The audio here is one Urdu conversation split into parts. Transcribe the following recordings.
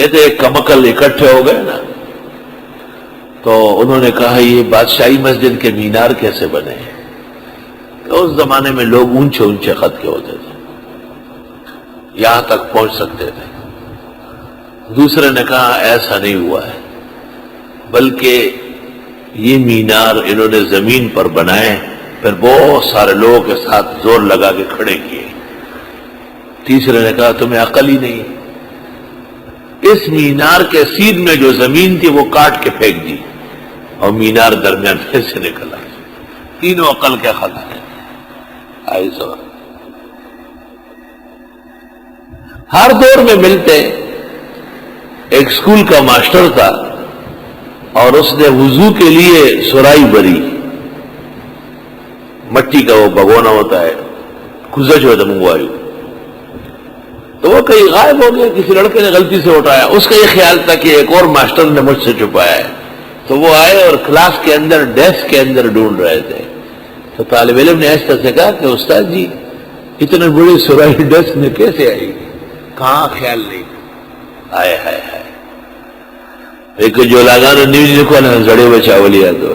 کہتے ایک کمکل اکٹھے ہو گئے نا، تو انہوں نے کہا یہ بادشاہی مسجد کے مینار کیسے بنے؟ تو اس زمانے میں لوگ اونچے اونچے قد کے ہوتے تھے، یہاں تک پہنچ سکتے تھے۔ دوسرے نے کہا ایسا نہیں ہوا ہے، بلکہ یہ مینار انہوں نے زمین پر بنائے، پھر بہت سارے لوگوں کے ساتھ زور لگا کے کھڑے کیے۔ تیسرے نے کہا تمہیں عقل ہی نہیں، اس مینار کے سیدھ میں جو زمین تھی وہ کاٹ کے پھینک دی اور مینار درمیان پھر سے نکلا۔ تینوں عقل کے خلا ہے۔ آئی سو ہر دور میں ملتے۔ ایک سکول کا ماسٹر تھا اور اس نے وضو کے لیے سرائی بری، مٹی کا وہ بھگونا ہوتا ہے، کھزج ہوتا منگوائی، تو وہ کہیں غائب ہو گیا، کسی لڑکے نے غلطی سے اٹھایا۔ اس کا یہ خیال تھا کہ ایک اور ماسٹر نے مجھ سے چھپایا ہے، تو وہ آئے اور کلاس کے اندر ڈیسک کے اندر ڈھونڈ رہے تھے۔ تو طالب علم نے ایسا سے کہا کہ استاد جی اتنے بڑی سرائی ڈیسک میں کیسے آئی؟ کہاں خیال نہیں آئے ہائے ہائے ایک جو لگانا نیوز لکھو نا زڑے ہوئے چاول یاد ہو۔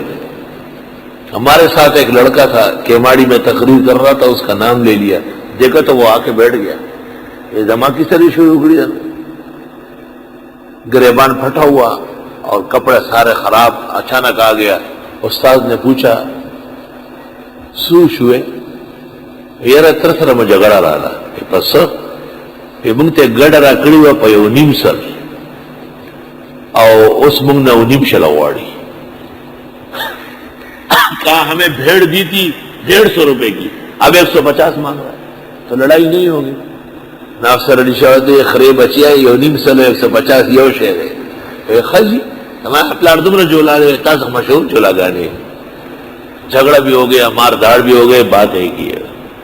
ہمارے ساتھ ایک لڑکا تھا کیماڑی میں تقریر کر رہا تھا، اس کا نام لے لیا، دیکھا تو وہ آ کے بیٹھ گیا۔ یہ دھماکی سری شروع ہو گئی، گریبان پھٹا ہوا اور کپڑے سارے خراب۔ اچانک آ گیا، استاد نے پوچھا سوش ہوئے یار ترسر میں جگڑا رہا پس یہ منگتے گڑ را کڑی ہوا پہ نیم سر اور اس منگ نے نیم شلا واڑی۔ کہا ہمیں بھیڑ دی تھی 150 روپے کی، اب 150 مانگ رہا ہے، تو لڑائی نہیں ہوگی۔ نافسر علی شاہد خریب اچیا یہ نیم سر 150 یہ شہر ہے خجی ہمارا پلاٹ دم نے جولا دے تاز مشہور جولا گانے۔ جھگڑا بھی ہو گیا، مار دھاڑ بھی ہو گئے، بات ہے کی ہے۔